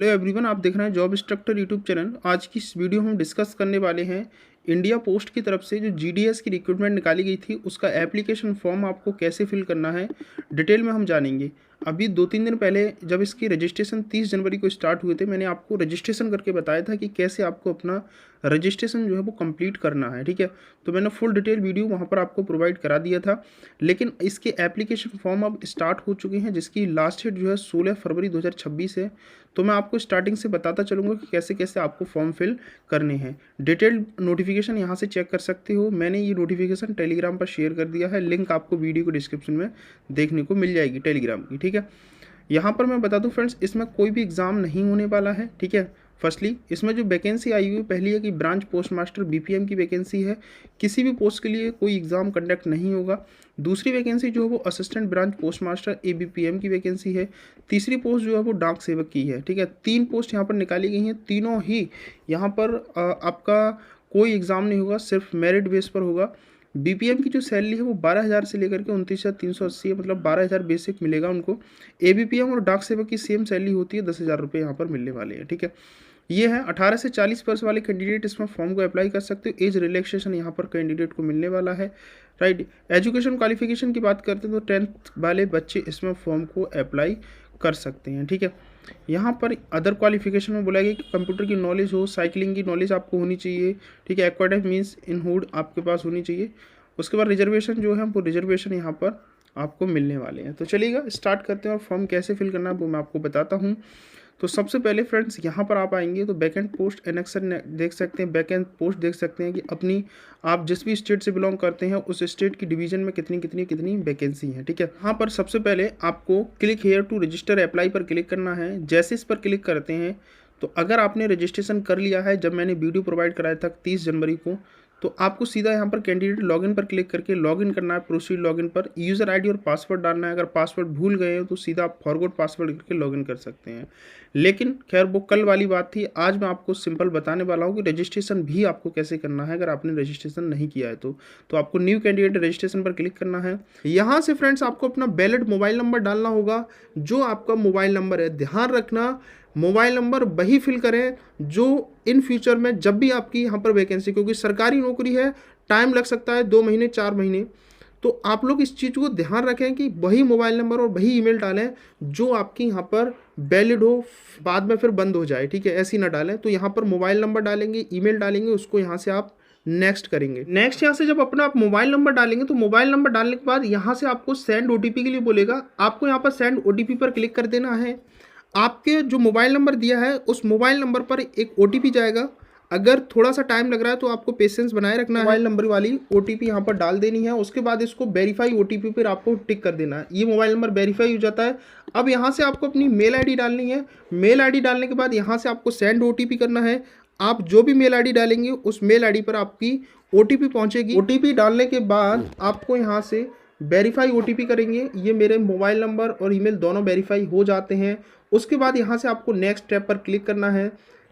Hello everyone, आप देख रहे हैं जॉब इंस्ट्रक्टर यूट्यूब चैनल। आज की इस वीडियो में हम डिस्कस करने वाले हैं इंडिया पोस्ट की तरफ से जो जीडीएस की रिक्रूटमेंट निकाली गई थी उसका एप्लीकेशन फॉर्म आपको कैसे फिल करना है, डिटेल में हम जानेंगे। अभी 2-3 दिन पहले जब इसकी रजिस्ट्रेशन 30 जनवरी को स्टार्ट हुए थे, मैंने आपको रजिस्ट्रेशन करके बताया था कि कैसे आपको अपना रजिस्ट्रेशन जो है वो कंप्लीट करना है। ठीक है, तो मैंने फुल डिटेल वीडियो वहाँ पर आपको प्रोवाइड करा दिया था। लेकिन इसके एप्लीकेशन फॉर्म अब स्टार्ट हो चुके हैं जिसकी लास्ट डेट जो है 16 फरवरी 2026 है। तो मैं आपको स्टार्टिंग से बताता चलूँगा कि कैसे कैसे आपको फॉर्म फिल करने हैं। डिटेल्ड नोटिफिकेशन यहाँ से चेक कर सकते हो। मैंने ये नोटिफिकेशन टेलीग्राम पर शेयर कर दिया है, लिंक आपको वीडियो को डिस्क्रिप्शन में देखने को मिल जाएगी टेलीग्राम की। ठीक है, यहाँ पर मैं बता दूं फ्रेंड्स, इसमें कोई भी एग्ज़ाम नहीं होने वाला है। ठीक है, फर्स्टली इसमें जो वैकेंसी आई हुई पहली है कि ब्रांच पोस्ट मास्टर बीपीएम की वैकेंसी है। किसी भी पोस्ट के लिए कोई एग्ज़ाम कंडक्ट नहीं होगा। दूसरी वैकेंसी जो है वो assistant branch post master ABPM की वैकेंसी है। तीसरी पोस्ट जो है वो डाक सेवक की है। ठीक है, 3 पोस्ट यहाँ पर निकाली गई हैं। तीनों ही यहाँ पर आपका कोई एग्ज़ाम नहीं होगा, सिर्फ मेरिट बेस पर होगा। बीपीएम की जो सैलरी है वो 12,000 से लेकर के 29,380 है, मतलब 12,000 बेसिक मिलेगा उनको। एबीपीएम और डाक सेवक की सेम सैलरी होती है, 10,000 रुपये यहाँ पर मिलने वाले हैं। ठीक है, ये है 18 से 40 वर्ष वाले कैंडिडेट इसमें फॉर्म को अप्लाई कर सकते हो। एज रिलैक्सेशन यहाँ पर कैंडिडेट को मिलने वाला है। राइट, एजुकेशन क्वालिफिकेशन की बात करते हैं तो 10th वाले बच्चे इसमें फॉर्म को अप्लाई कर सकते हैं। ठीक है, यहाँ पर अदर क्वालिफिकेशन में बोला गया कि कंप्यूटर की नॉलेज हो, साइकिलिंग की नॉलेज आपको होनी चाहिए। ठीक है, एक्वाडेमिक मीन्स इन हुड आपके पास होनी चाहिए। उसके बाद रिजर्वेशन जो है वो रिजर्वेशन यहाँ पर आपको मिलने वाले हैं। तो चलिएगा स्टार्ट करते हैं और फॉर्म कैसे फिल करना है वो मैं आपको बताता हूँ। तो सबसे पहले फ्रेंड्स यहाँ पर आप आएंगे तो बैकेंड पोस्ट एनेक्शन देख सकते हैं, बैकेंड पोस्ट देख सकते हैं कि अपनी आप जिस भी स्टेट से बिलोंग करते हैं उस स्टेट की डिवीजन में कितनी कितनी कितनी वैकेंसी है। ठीक है, यहाँ पर सबसे पहले आपको click here to register apply पर क्लिक करना है। जैसे इस पर क्लिक करते हैं तो अगर आपने रजिस्ट्रेशन कर लिया है, जब मैंने वीडियो प्रोवाइड कराया था 30 जनवरी को, तो आपको सीधा यहाँ पर कैंडिडेट लॉगिन पर क्लिक करके लॉगिन करना है। प्रोसीड लॉगिन पर यूज़र आईडी और पासवर्ड डालना है। अगर पासवर्ड भूल गए हो तो सीधा आप फॉरगॉट पासवर्ड करके लॉगिन कर सकते हैं। लेकिन खैर वो कल वाली बात थी, आज मैं आपको सिंपल बताने वाला हूँ कि रजिस्ट्रेशन भी आपको कैसे करना है अगर आपने रजिस्ट्रेशन नहीं किया है तो आपको न्यू कैंडिडेट रजिस्ट्रेशन पर क्लिक करना है। यहाँ से फ्रेंड्स आपको अपना वैलिड मोबाइल नंबर डालना होगा। जो आपका मोबाइल नंबर है, ध्यान रखना मोबाइल नंबर वही फिल करें जो इन फ्यूचर में जब भी आपकी यहाँ पर वैकेंसी, क्योंकि सरकारी नौकरी है, टाइम लग सकता है 2 महीने 4 महीने, तो आप लोग इस चीज़ को ध्यान रखें कि वही मोबाइल नंबर और वही ईमेल डालें जो आपकी यहाँ पर वैलिड हो, बाद में फिर बंद हो जाए। ठीक है, ऐसी ना डालें। तो यहाँ पर मोबाइल नंबर डालेंगे, ईमेल डालेंगे, उसको यहाँ से आप नेक्स्ट करेंगे। नेक्स्ट यहाँ से जब अपना आप मोबाइल नंबर डालेंगे तो मोबाइल नंबर डालने के बाद यहाँ से आपको सेंड ओटीपी के लिए बोलेगा। आपको यहाँ पर सेंड ओटीपी पर क्लिक कर देना है। आपके जो मोबाइल नंबर दिया है उस मोबाइल नंबर पर एक ओटीपी जाएगा। अगर थोड़ा सा टाइम लग रहा है तो आपको पेशेंस बनाए रखना है। मोबाइल नंबर वाली ओटीपी यहाँ पर डाल देनी है। उसके बाद इसको वेरीफाई ओटीपी पर आपको टिक कर देना है। ये मोबाइल नंबर वेरीफाई हो जाता है। अब यहाँ से आपको अपनी मेल आईडी डालनी है। मेल आईडी डालने के बाद यहाँ से आपको सेंड ओटीपी करना है। आप जो भी मेल आईडी डालेंगे उस मेल आईडी पर आपकी ओटीपी पहुँचेगी। ओटीपी डालने के बाद आपको यहाँ से वेरीफाई ओटीपी करेंगे। ये मेरे मोबाइल नंबर और ईमेल दोनों वेरीफाई हो जाते हैं। उसके बाद यहाँ से आपको नेक्स्ट स्टेप पर क्लिक करना है।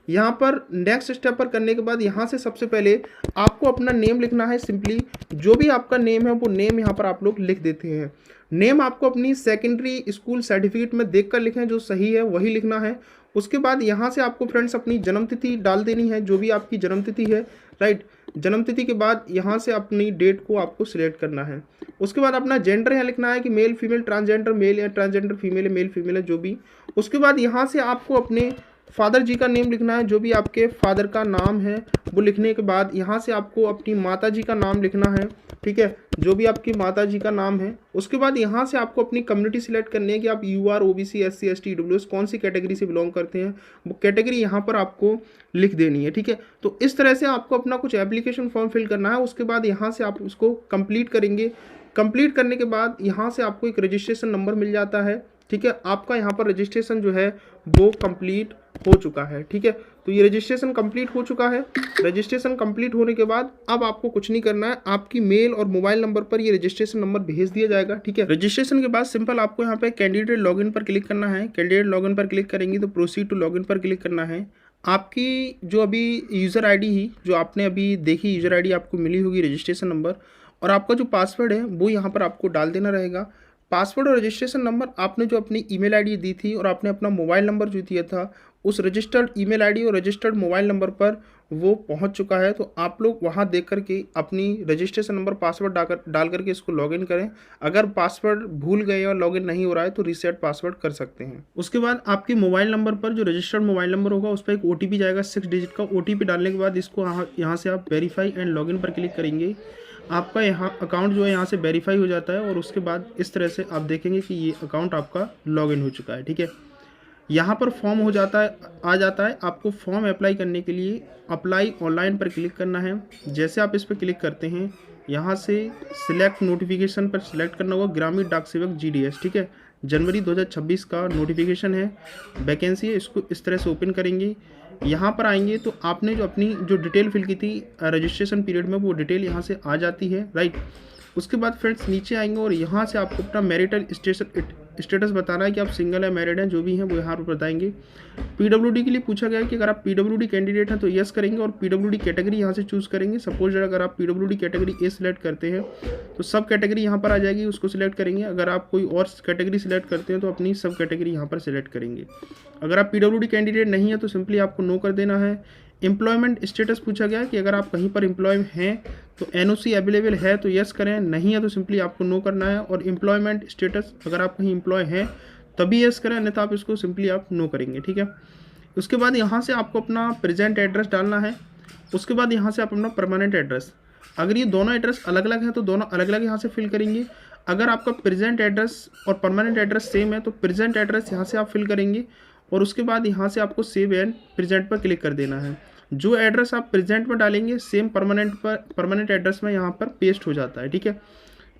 यहाँ पर नेक्स्ट स्टेप पर करने के बाद यहाँ से सबसे पहले आपको अपना नेम लिखना है। सिंपली जो भी आपका नेम है वो नेम यहाँ पर आप लोग लिख देते हैं। नेम आपको अपनी सेकेंडरी स्कूल सर्टिफिकेट में देखकर लिखें, जो सही है वही लिखना है। उसके बाद यहाँ से आपको फ्रेंड्स अपनी जन्मतिथि डाल देनी है, जो भी आपकी जन्मतिथि है। राइट, जन्मतिथि के बाद यहाँ से अपनी डेट को आपको सिलेक्ट करना है। उसके बाद अपना जेंडर यहाँ लिखना है कि मेल फीमेल, ट्रांसजेंडर मेल या ट्रांसजेंडर फीमेल है, मेल फीमेल है जो भी। उसके बाद यहाँ से आपको अपने फादर जी का नेम लिखना है, जो भी आपके फादर का नाम है वो लिखने के बाद यहाँ से आपको अपनी माता जी का नाम लिखना है। ठीक है, जो भी आपकी माता जी का नाम है। उसके बाद यहाँ से आपको अपनी कम्युनिटी सिलेक्ट करनी है कि आप UR, OBC, SC, ST, EWS कौन सी कैटेगरी से बिलोंग करते हैं, वो कैटेगरी यहाँ पर आपको लिख देनी है। ठीक है, तो इस तरह से आपको अपना कुछ एप्लीकेशन फॉर्म फिल करना है। उसके बाद यहाँ से आप उसको कंप्लीट करेंगे। कंप्लीट करने के बाद यहाँ से आपको एक रजिस्ट्रेशन नंबर मिल जाता है। ठीक है, आपका यहाँ पर रजिस्ट्रेशन जो है वो कंप्लीट हो चुका है। ठीक है, तो ये रजिस्ट्रेशन कंप्लीट हो चुका है। रजिस्ट्रेशन कंप्लीट होने के बाद अब आपको कुछ नहीं करना है, आपकी मेल और मोबाइल नंबर पर ये रजिस्ट्रेशन नंबर भेज दिया जाएगा। ठीक है, रजिस्ट्रेशन के बाद सिंपल आपको यहाँ पे कैंडिडेट लॉगिन पर क्लिक करना है। कैंडिडेट लॉगिन पर क्लिक करेंगे तो प्रोसीड टू लॉगिन पर क्लिक करना है। आपकी जो अभी यूज़र आईडी ही जो आपने अभी देखी यूज़र आईडी आपको मिली होगी, रजिस्ट्रेशन नंबर, और आपका जो पासवर्ड है वो यहाँ पर आपको डाल देना रहेगा। पासवर्ड और रजिस्ट्रेशन नंबर आपने जो अपनी ईमेल आईडी दी थी और आपने अपना मोबाइल नंबर जो दिया था उस रजिस्टर्ड ईमेल आईडी और रजिस्टर्ड मोबाइल नंबर पर वो पहुंच चुका है। तो आप लोग वहां देख करके अपनी रजिस्ट्रेशन नंबर पासवर्ड डाल करके इसको लॉगिन करें। अगर पासवर्ड भूल गए और लॉगिन नहीं हो रहा है तो रीसेट पासवर्ड कर सकते हैं। उसके बाद आपके मोबाइल नंबर पर जो रजिस्टर्ड मोबाइल नंबर होगा उस पर एक OTP जाएगा 6 डिजिट का। OTP डालने के बाद इसको यहाँ से आप वेरीफाई एंड लॉगिन पर क्लिक करेंगे। आपका यहाँ अकाउंट जो है यहाँ से वेरीफाई हो जाता है और उसके बाद इस तरह से आप देखेंगे कि ये अकाउंट आपका लॉगिन हो चुका है। ठीक है, यहाँ पर फॉर्म आ जाता है। आपको फॉर्म अप्लाई करने के लिए अप्लाई ऑनलाइन पर क्लिक करना है। जैसे आप इस पर क्लिक करते हैं यहाँ से सिलेक्ट नोटिफिकेशन पर सिलेक्ट करना होगा ग्रामीण डाक सेवक GDS। ठीक है, जनवरी 2026 का नोटिफिकेशन है, वैकेंसी है। इसको इस तरह से ओपन करेंगे। यहाँ पर आएंगे तो आपने जो अपनी जो डिटेल फिल की थी रजिस्ट्रेशन पीरियड में वो डिटेल यहाँ से आ जाती है, राइट। उसके बाद फ्रेंड्स नीचे आएंगे और यहाँ से आपको अपना मैरिटल स्टेटस बताना है कि आप सिंगल है मैरिड हैं, जो भी हैं वो यहाँ पर बताएंगे। PWD के लिए पूछा गया है कि अगर आप PWD कैंडिडेट हैं तो यस करेंगे और PWD कैटेगरी यहाँ से चूज़ करेंगे। सपोज अगर आप PWD कैटेगरी A सिलेक्ट करते हैं तो सब कैटेगरी यहाँ पर आ जाएगी, उसको सिलेक्ट करेंगे। अगर आप कोई और कैटेगरी सिलेक्ट करते हैं तो अपनी सब कैटेगरी यहाँ पर सिलेक्ट करेंगे। अगर आप PWD कैंडिडेट नहीं है तो सिंपली आपको नो कर देना है। एम्प्लॉयमेंट स्टेटस पूछा गया कि अगर आप कहीं पर एम्प्लॉय हैं तो NOC अवेलेबल है तो यस करें, नहीं है तो सिंपली आपको नो करना है। और एम्प्लॉयमेंट स्टेटस अगर आप कहीं एम्प्लॉय हैं तभी यस करें, अन्यथा आप इसको सिंपली आप नो करेंगे। ठीक है, उसके बाद यहाँ से आपको अपना प्रेजेंट एड्रेस डालना है। उसके बाद यहाँ से आप अपना परमानेंट एड्रेस, अगर ये दोनों एड्रेस अलग अलग हैं तो दोनों अलग अलग यहाँ से फिल करेंगे। अगर आपका प्रेजेंट एड्रेस और परमानेंट एड्रेस सेम है तो प्रेजेंट एड्रेस यहाँ से आप फिल करेंगे और उसके बाद यहाँ से आपको सेव एंड प्रेजेंट पर क्लिक कर देना है। जो एड्रेस आप प्रेजेंट में डालेंगे सेम परमानेंट एड्रेस में यहाँ पर पेस्ट हो जाता है। ठीक है,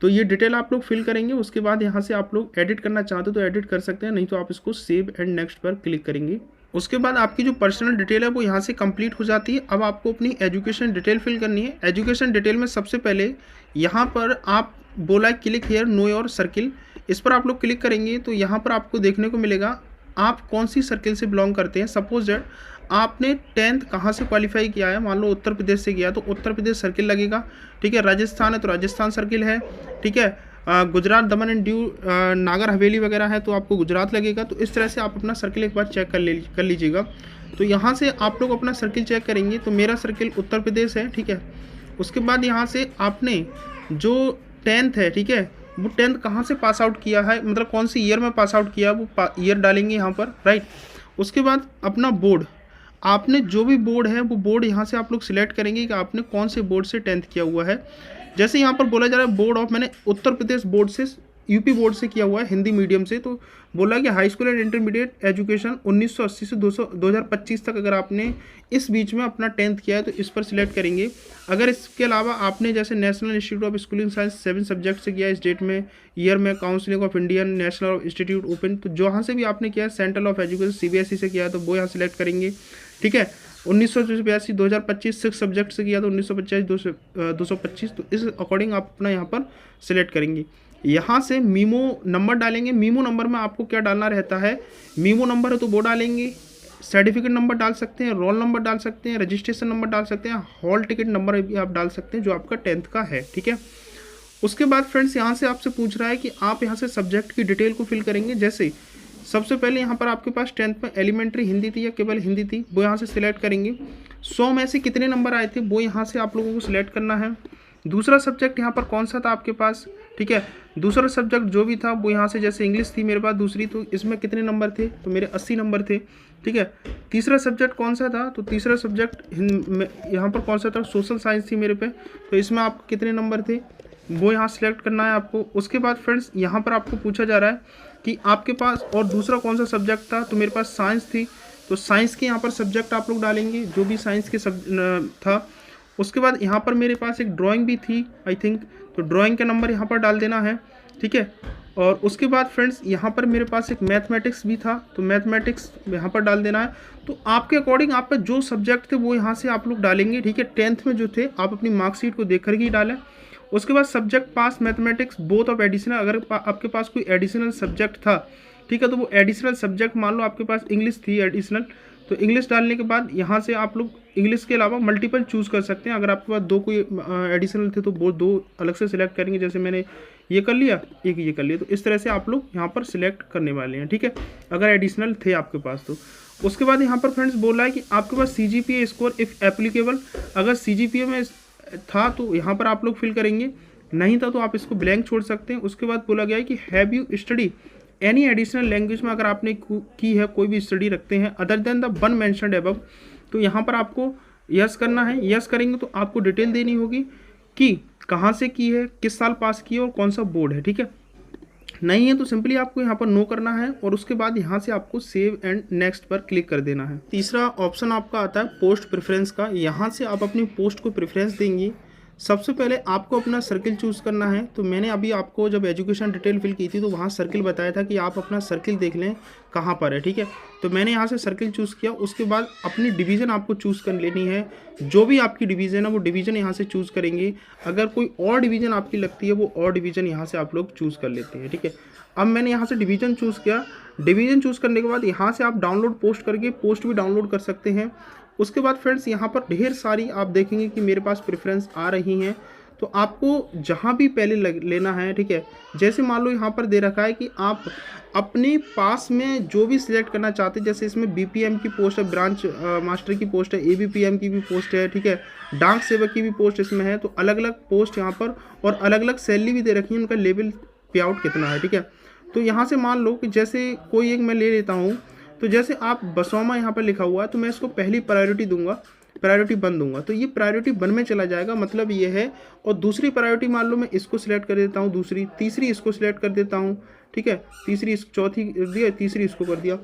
तो ये डिटेल आप लोग फिल करेंगे। उसके बाद यहाँ से आप लोग एडिट करना चाहते हो तो एडिट कर सकते हैं, नहीं तो आप इसको सेव एंड नेक्स्ट पर क्लिक करेंगे। उसके बाद आपकी जो पर्सनल डिटेल है वो यहाँ से कंप्लीट हो जाती है। अब आपको अपनी एजुकेशन डिटेल फिल करनी है। एजुकेशन डिटेल में सबसे पहले यहाँ पर आप बोला click here know your circle, इस पर आप लोग क्लिक करेंगे तो यहाँ पर आपको देखने को मिलेगा आप कौन सी सर्किल से बिलोंग करते हैं। सपोज दैट आपने 10th कहाँ से क्वालिफाई किया है, मान लो उत्तर प्रदेश से किया तो उत्तर प्रदेश सर्किल लगेगा। ठीक है, राजस्थान है तो राजस्थान सर्किल है। ठीक है, गुजरात दमन एंड दीव नागर हवेली वगैरह है तो आपको गुजरात लगेगा। तो इस तरह से आप अपना सर्किल एक बार चेक कर लीजिएगा। तो यहाँ से आप लोग अपना सर्किल चेक करेंगे तो मेरा सर्किल उत्तर प्रदेश है। ठीक है, उसके बाद यहाँ से आपने जो 10th है, ठीक है, वो 10th कहाँ से पास आउट किया है, मतलब कौन सी ईयर में पास आउट किया वो ईयर डालेंगे यहाँ पर, राइट। उसके बाद अपना बोर्ड, आपने जो भी बोर्ड है वो बोर्ड यहाँ से आप लोग सिलेक्ट करेंगे कि आपने कौन से बोर्ड से 10th किया हुआ है। जैसे यहाँ पर बोला जा रहा है बोर्ड ऑफ, मैंने उत्तर प्रदेश बोर्ड से यूपी बोर्ड से किया हुआ है हिंदी मीडियम से। तो बोला कि high school and intermediate education 1980 से 2025 तक अगर आपने इस बीच में अपना 10th किया है तो इस पर सिलेक्ट करेंगे। अगर इसके अलावा आपने जैसे national institute of schooling science 7 subject से किया है स्टेट में, ईयर में counselling of Indian national institute open, तो जहाँ से भी आपने किया है सेंट्रल ऑफ एजुकेशन CBSE से किया है तो वो यहाँ सिलेक्ट करेंगे। ठीक है, 1982 2025 6 सब्जेक्ट से किया तो 1950 225, तो इस अकॉर्डिंग आप अपना यहाँ पर सिलेक्ट करेंगे। यहाँ से मीमो नंबर डालेंगे। मीमो नंबर में आपको क्या डालना रहता है, मीमो नंबर है तो वो डालेंगे, सर्टिफिकेट नंबर डाल सकते हैं, रोल नंबर डाल सकते हैं, रजिस्ट्रेशन नंबर डाल सकते हैं, हॉल टिकट नंबर भी आप डाल सकते हैं जो आपका 10th का है। ठीक है, उसके बाद फ्रेंड्स यहाँ से आपसे पूछ रहा है कि आप यहाँ से सब्जेक्ट की डिटेल को फिल करेंगे। जैसे सबसे पहले यहाँ पर आपके पास 10th में एलिमेंट्री हिंदी थी या केवल हिंदी थी, वो यहाँ से सिलेक्ट करेंगे। 100 में से कितने नंबर आए थे वो यहाँ से आप लोगों को सिलेक्ट करना है। दूसरा सब्जेक्ट यहाँ पर कौन सा था आपके पास, ठीक है, दूसरा सब्जेक्ट जो भी था वो यहाँ से, जैसे इंग्लिश थी मेरे पास दूसरी, तो इसमें कितने नंबर थे, तो मेरे 80 नंबर थे। ठीक है, तीसरा सब्जेक्ट कौन सा था, तो तीसरा सब्जेक्ट यहाँ पर कौन सा था, सोशल साइंस थी मेरे पे, तो इसमें आपको कितने नंबर थे वो यहाँ सिलेक्ट करना है आपको। उसके बाद फ्रेंड्स यहाँ पर आपको पूछा जा रहा है कि आपके पास और दूसरा कौन सा सब्जेक्ट था, तो मेरे पास साइंस थी, तो साइंस के यहाँ पर सब्जेक्ट आप लोग डालेंगे जो भी साइंस के था। उसके बाद यहाँ पर मेरे पास एक ड्राइंग भी थी आई थिंक, तो ड्राइंग का नंबर यहाँ पर डाल देना है। ठीक है, और उसके बाद फ्रेंड्स यहाँ पर मेरे पास एक मैथमेटिक्स भी था, तो मैथमेटिक्स यहाँ पर डाल देना है। तो आपके अकॉर्डिंग आप पे जो सब्जेक्ट थे वो यहाँ से आप लोग डालेंगे। ठीक है, 10th में जो थे आप अपनी मार्कशीट को देख कर ही डालें। उसके बाद subject pass mathematics both of additional, अगर आपके पास कोई एडिशनल सब्जेक्ट था, ठीक है, तो वो एडिशनल सब्जेक्ट, मान लो आपके पास इंग्लिश थी एडिशनल, तो इंग्लिश डालने के बाद यहाँ से आप लोग इंग्लिश के अलावा मल्टीपल चूज़ कर सकते हैं। अगर आपके पास दो कोई एडिशनल थे तो वो दो अलग से सिलेक्ट करेंगे, जैसे मैंने ये कर लिया, एक ये कर लिया, तो इस तरह से आप लोग यहाँ पर सिलेक्ट करने वाले हैं। ठीक है, अगर एडिशनल थे आपके पास तो। उसके बाद यहाँ पर फ्रेंड्स बोल रहा है कि आपके पास CGPA स्कोर इफ़ एप्लीकेबल, अगर CGPA में था तो यहाँ पर आप लोग फिल करेंगे, नहीं था तो आप इसको ब्लैंक छोड़ सकते हैं। उसके बाद बोला गया है कि have you study any additional language में अगर आपने की है, कोई भी स्टडी रखते हैं other than the one mentioned above, तो यहाँ पर आपको यस करना है। यस करेंगे तो आपको डिटेल देनी होगी कि कहाँ से की है, किस साल पास की है और कौन सा बोर्ड है, ठीक है। नहीं है तो सिंपली आपको यहाँ पर नो करना है और उसके बाद यहाँ से आपको सेव एंड नेक्स्ट पर क्लिक कर देना है। तीसरा ऑप्शन आपका आता है पोस्ट प्रेफरेंस का। यहाँ से आप अपनी पोस्ट को प्रेफरेंस देंगी। सबसे पहले आपको अपना सर्किल चूज़ करना है। तो मैंने अभी आपको जब एजुकेशन डिटेल फिल की थी तो वहाँ सर्किल बताया था कि आप अपना सर्किल देख लें कहाँ पर है, ठीक है। तो मैंने यहाँ से सर्किल चूज़ किया। उसके बाद अपनी डिवीज़न आपको चूज़ कर लेनी है। जो भी आपकी डिवीज़न है वो डिवीज़न यहाँ से चूज़ करेंगे। अगर कोई और डिवीज़न आपकी लगती है वो और डिवीज़न यहाँ से आप लोग चूज़ कर लेते हैं, ठीक है। अब मैंने यहाँ से डिवीज़न चूज़ किया। डिवीज़न चूज़ करने के बाद यहाँ से आप डाउनलोड पोस्ट करके पोस्ट भी डाउनलोड कर सकते हैं। उसके बाद फ्रेंड्स यहाँ पर ढेर सारी आप देखेंगे कि मेरे पास प्रेफरेंस आ रही हैं। तो आपको जहाँ भी पहले लेना है, ठीक है। जैसे मान लो यहाँ पर दे रखा है कि आप अपने पास में जो भी सिलेक्ट करना चाहते हैं, जैसे इसमें BPM की पोस्ट है, ब्रांच मास्टर की पोस्ट है, ABPM की भी पोस्ट है, ठीक है, डाक सेवक की भी पोस्ट इसमें है। तो अलग अलग पोस्ट यहाँ पर और अलग अलग सैलरी भी दे रखी है, उनका लेवल पे आउट कितना है, ठीक है। तो यहाँ से मान लो कि जैसे कोई एक मैं ले लेता हूँ। तो जैसे आप बसौमा यहाँ पर लिखा हुआ है तो मैं इसको पहली प्रायोरिटी दूंगा, प्रायोरिटी 1 दूंगा। तो ये प्रायोरिटी 1 में चला जाएगा, मतलब ये है। और दूसरी प्रायोरिटी मान लो मैं इसको सिलेक्ट कर देता हूँ, दूसरी, तीसरी इसको सिलेक्ट कर देता हूँ, ठीक है, तीसरी चौथी दिया, तीसरी इसको कर दिया।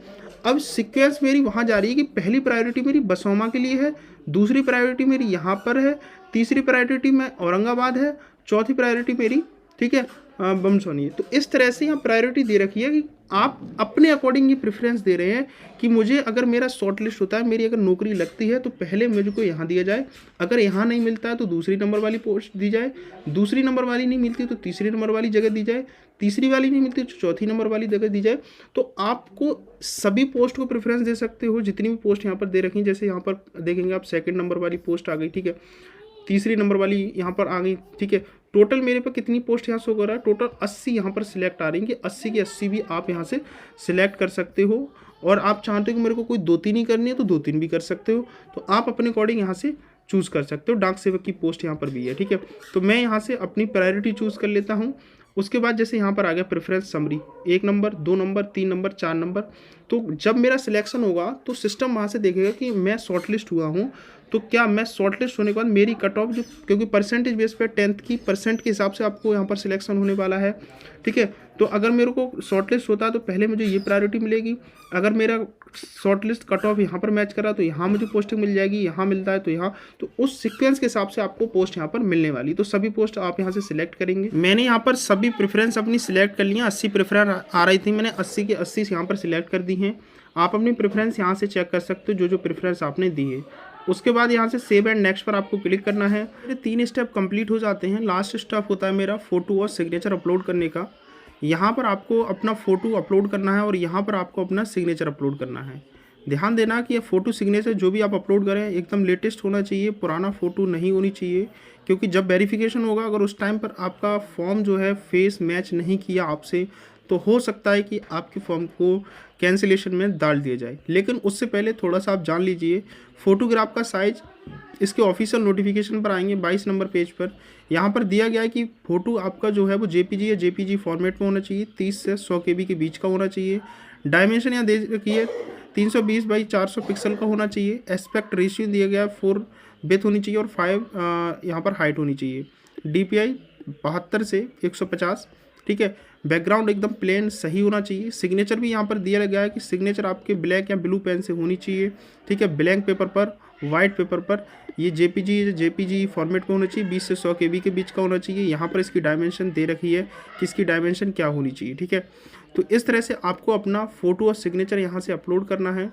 अब सीक्वेंस मेरी वहाँ जा रही है कि पहली प्रायोरिटी मेरी बसौमा के लिए है, दूसरी प्रायोरिटी मेरी यहाँ पर है, तीसरी प्रायोरिटी में औरंगाबाद है, चौथी प्रायोरिटी मेरी, ठीक है, बमसोनी है। तो इस तरह से यहाँ प्रायोरिटी दे रखी है कि आप अपने अकॉर्डिंग ये प्रेफरेंस दे रहे हैं कि मुझे अगर मेरा शॉर्ट लिस्ट होता है, मेरी अगर नौकरी लगती है तो पहले मुझको यहाँ दिया जाए, अगर यहाँ नहीं मिलता है तो दूसरी नंबर वाली पोस्ट दी जाए, दूसरी नंबर वाली नहीं मिलती तो तीसरी नंबर वाली जगह दी जाए, तीसरी वाली नहीं मिलती तो चौथी नंबर वाली जगह दी जाए। तो आपको सभी पोस्ट को प्रेफरेंस दे सकते हो, जितनी भी पोस्ट यहाँ पर दे रखी हैं। जैसे यहाँ पर देखेंगे आप 2nd नंबर वाली पोस्ट आ गई, ठीक है, तीसरी नंबर वाली यहाँ पर आ गई, ठीक है। टोटल मेरे पे कितनी पोस्ट यहाँ शो कर रहा है, टोटल 80 यहाँ पर सिलेक्ट आ रही है कि 80 की 80 भी आप यहाँ से सिलेक्ट कर सकते हो। और आप चाहते हो कि मेरे को कोई 2-3 ही करनी है तो 2-3 भी कर सकते हो। तो आप अपने अकॉर्डिंग यहाँ से चूज़ कर सकते हो। डाक सेवक की पोस्ट यहाँ पर भी है, ठीक है। तो मैं यहाँ से अपनी प्रायोरिटी चूज़ कर लेता हूँ। उसके बाद जैसे यहाँ पर आ गया preference summary, 1 number, 2 number, 3 number, 4 number. तो जब मेरा सिलेक्शन होगा तो सिस्टम वहाँ से देखेगा कि मैं शॉर्टलिस्ट हुआ हूँ। तो क्या मैं शॉर्टलिस्ट होने के बाद मेरी कट ऑफ जो, क्योंकि परसेंटेज बेस पे 10th की परसेंट के हिसाब से आपको यहाँ पर सिलेक्शन होने वाला है, ठीक है। तो अगर मेरे को शॉर्टलिस्ट होता है तो पहले मुझे ये प्रायोरिटी मिलेगी। अगर मेरा शॉर्टलिस्ट कट ऑफ यहाँ पर मैच करा तो यहाँ मुझे पोस्टिंग मिल जाएगी, यहाँ मिलता है तो यहाँ, तो उस सीक्वेंस के हिसाब से आपको पोस्ट यहाँ पर मिलने वाली। तो सभी पोस्ट आप यहाँ से सिलेक्ट करेंगे। मैंने यहाँ पर सभी प्रेफरेंस अपनी सिलेक्ट कर लिया। 80 प्रेफरेंस आ रही थी, मैंने 80 के 80 यहाँ पर सिलेक्ट कर दी हैं। आप अपनी प्रेफरेंस यहाँ से चेक कर सकते हो, जो प्रेफरेंस आपने दी है। उसके बाद यहाँ से सेव एंड नेक्स्ट पर आपको क्लिक करना है। मेरे 3 स्टेप कंप्लीट हो जाते हैं। लास्ट स्टेप होता है मेरा फ़ोटो और सिग्नेचर अपलोड करने का। यहाँ पर आपको अपना फ़ोटो अपलोड करना है और यहाँ पर आपको अपना सिग्नेचर अपलोड करना है। ध्यान देना कि ये फ़ोटो सिग्नेचर जो भी आप अपलोड करें एकदम लेटेस्ट होना चाहिए, पुराना फ़ोटो नहीं होनी चाहिए। क्योंकि जब वेरिफिकेशन होगा, अगर उस टाइम पर आपका फॉर्म जो है फेस मैच नहीं किया आपसे, तो हो सकता है कि आपके फॉर्म को कैंसिलेशन में डाल दिया जाए। लेकिन उससे पहले थोड़ा सा आप जान लीजिए, फ़ोटोग्राफ का साइज़ इसके ऑफिशियल नोटिफिकेशन पर आएंगे 22 नंबर पेज पर। यहाँ पर दिया गया है कि फ़ोटो आपका जो है वो JPG या JPG फॉर्मेट में होना चाहिए, 30 से 100 KB के बीच का होना चाहिए। डायमेंशन यहाँ दे रखिए 320 बाई 400 पिक्सल का होना चाहिए। एस्पेक्ट रेशियो दिया गया 4 विड्थ होनी चाहिए और 5 यहाँ पर हाइट होनी चाहिए। DPI 72 से 150, ठीक है। बैकग्राउंड एकदम प्लेन सही होना चाहिए। सिग्नेचर भी यहाँ पर दिया गया है कि सिग्नेचर आपके ब्लैक या ब्लू पेन से होनी चाहिए, ठीक है। ब्लैंक पेपर पर, वाइट पेपर पर। ये JPG फॉर्मेट में होना चाहिए, 20 से 100 KB के बीच का होना चाहिए। यहाँ पर इसकी डायमेंशन दे रखी है कि इसकी डायमेंशन क्या होनी चाहिए, ठीक है। तो इस तरह से आपको अपना फ़ोटो और सिग्नेचर यहाँ से अपलोड करना है।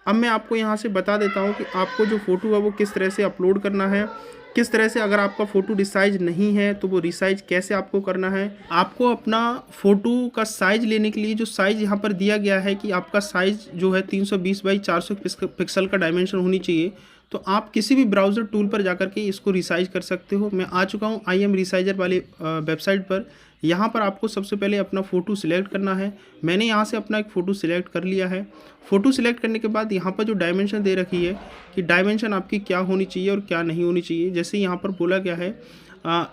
अब मैं आपको यहाँ से बता देता हूँ कि आपको जो फ़ोटो है वो किस तरह से अपलोड करना है, किस तरह से अगर आपका फ़ोटो रिसाइज नहीं है तो वो रिसाइज कैसे आपको करना है। आपको अपना फ़ोटो का साइज़ लेने के लिए जो साइज़ यहाँ पर दिया गया है कि आपका साइज़ जो है 320 बाई 400 पिक्सल का डायमेंशन होनी चाहिए। तो आप किसी भी ब्राउज़र टूल पर जाकर के इसको रिसाइज कर सकते हो। मैं आ चुका हूँ IM रिसाइजर वाले वेबसाइट पर। यहाँ पर आपको सबसे पहले अपना फ़ोटो सिलेक्ट करना है। मैंने यहाँ से अपना एक फ़ोटो सिलेक्ट कर लिया है। फ़ोटो सिलेक्ट करने के बाद यहाँ पर जो डायमेंशन दे रखी है कि डायमेंशन आपकी क्या होनी चाहिए और क्या नहीं होनी चाहिए, जैसे यहाँ पर बोला गया है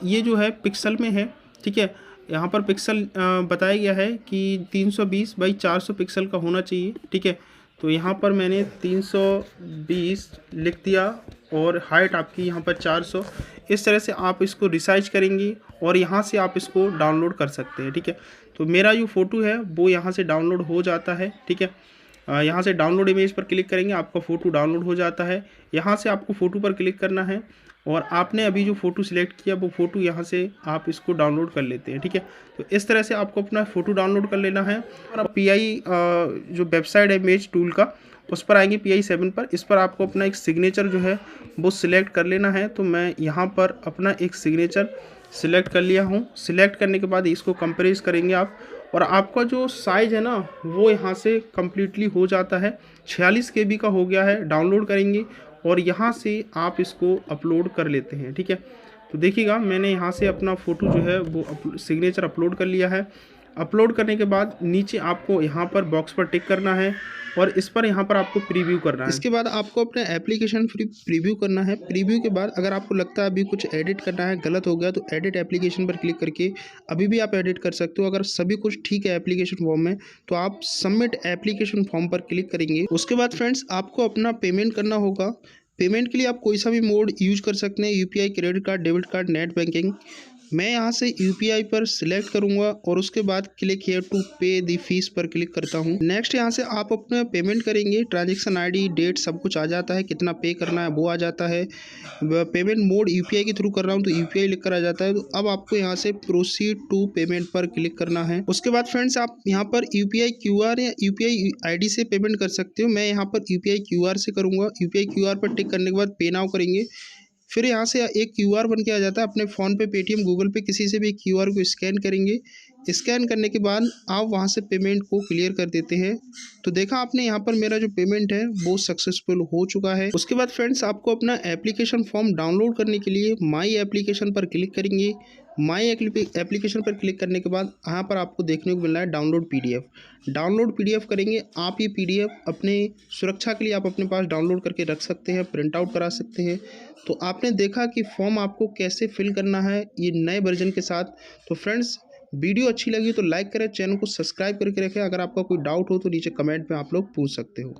ये जो है पिक्सल में है, ठीक है। यहाँ पर पिक्सल बताया गया है कि 320 बाई 400 पिक्सल का होना चाहिए, ठीक है। तो यहाँ पर मैंने 320 लिख दिया और हाइट आपकी यहाँ पर 400। इस तरह से आप इसको रिसाइज करेंगी और यहाँ से आप इसको डाउनलोड कर सकते हैं, ठीक है। तो मेरा जो फ़ोटो है वो यहाँ से डाउनलोड हो जाता है, ठीक है। यहाँ से डाउनलोड इमेज पर क्लिक करेंगे, आपका फ़ोटो डाउनलोड हो जाता है। यहाँ से आपको फ़ोटो पर क्लिक करना है और आपने अभी जो फ़ोटो सिलेक्ट किया वो फ़ोटो यहाँ से आप इसको डाउनलोड कर लेते हैं, ठीक है। तो इस तरह से आपको अपना फ़ोटो डाउनलोड कर लेना है। और अब PI जो वेबसाइट है इमेज टूल का, उस पर आएंगे PI 7 पर। इस पर आपको अपना एक सिग्नेचर जो है वो सिलेक्ट कर लेना है। तो मैं यहाँ पर अपना एक सिग्नेचर सिलेक्ट कर लिया हूँ। सिलेक्ट करने के बाद इसको कंप्रेस करेंगे आप, और आपका जो साइज़ है ना वो यहाँ से कम्प्लीटली हो जाता है। 46 KB का हो गया है। डाउनलोड करेंगे और यहाँ से आप इसको अपलोड कर लेते हैं, ठीक है। तो देखिएगा मैंने यहाँ से अपना फ़ोटो जो है वो सिग्नेचर अपलोड कर लिया है। अपलोड करने के बाद नीचे आपको यहाँ पर बॉक्स पर टिक करना है और इस पर यहाँ पर आपको प्रीव्यू करना है। इसके बाद आपको अपने एप्लीकेशन प्रीव्यू करना है। प्रीव्यू के बाद अगर आपको लगता है अभी कुछ एडिट करना है, गलत हो गया, तो एडिट एप्लीकेशन पर क्लिक करके अभी भी आप एडिट कर सकते हो। अगर सभी कुछ ठीक है एप्लीकेशन फॉर्म में तो आप सबमिट एप्लीकेशन फॉर्म पर क्लिक करेंगे। उसके बाद फ्रेंड्स आपको अपना पेमेंट करना होगा। पेमेंट के लिए आप कोई सा भी मोड यूज कर सकते हैं, UPI, credit card, debit card, net banking. मैं यहाँ से UPI पर सिलेक्ट करूँगा और उसके बाद क्लिक हियर टू पे दी फीस पर क्लिक करता हूँ। नेक्स्ट यहाँ से आप अपना पेमेंट करेंगे। ट्रांजैक्शन ID, डेट सब कुछ आ जाता है, कितना पे करना है वो आ जाता है। पेमेंट मोड UPI के थ्रू कर रहा हूँ तो UPI लिख कर आ जाता है। तो अब आपको यहाँ से प्रोसीड टू पेमेंट पर क्लिक करना है। उसके बाद फ्रेंड्स आप यहाँ पर UPI QR या UPI ID से पेमेंट कर सकते हो। मैं यहाँ पर UPI QR से करूँगा। UPI QR पर टिक करने के बाद पे नाउ करेंगे। फिर यहाँ से एक QR बन के आ जाता है। अपने फ़ोन पे, पेटीएम, गूगल पे किसी से भी QR को स्कैन करेंगे। स्कैन करने के बाद आप वहाँ से पेमेंट को क्लियर कर देते हैं। तो देखा आपने यहाँ पर मेरा जो पेमेंट है वो सक्सेसफुल हो चुका है। उसके बाद फ्रेंड्स आपको अपना एप्लीकेशन फॉर्म डाउनलोड करने के लिए माई एप्लीकेशन पर क्लिक करेंगे। माई एप्लीकेशन पर क्लिक करने के बाद यहाँ पर आपको देखने को मिल रहा है डाउनलोड PDF। डाउनलोड PDF करेंगे आप। ये PDF अपने सुरक्षा के लिए आप अपने पास डाउनलोड करके रख सकते हैं, प्रिंट आउट करा सकते हैं। तो आपने देखा कि फॉर्म आपको कैसे फिल करना है ये नए वर्जन के साथ। तो फ्रेंड्स वीडियो अच्छी लगी तो लाइक करें, चैनल को सब्सक्राइब करके रखें। अगर आपका कोई डाउट हो तो नीचे कमेंट में आप लोग पूछ सकते हो।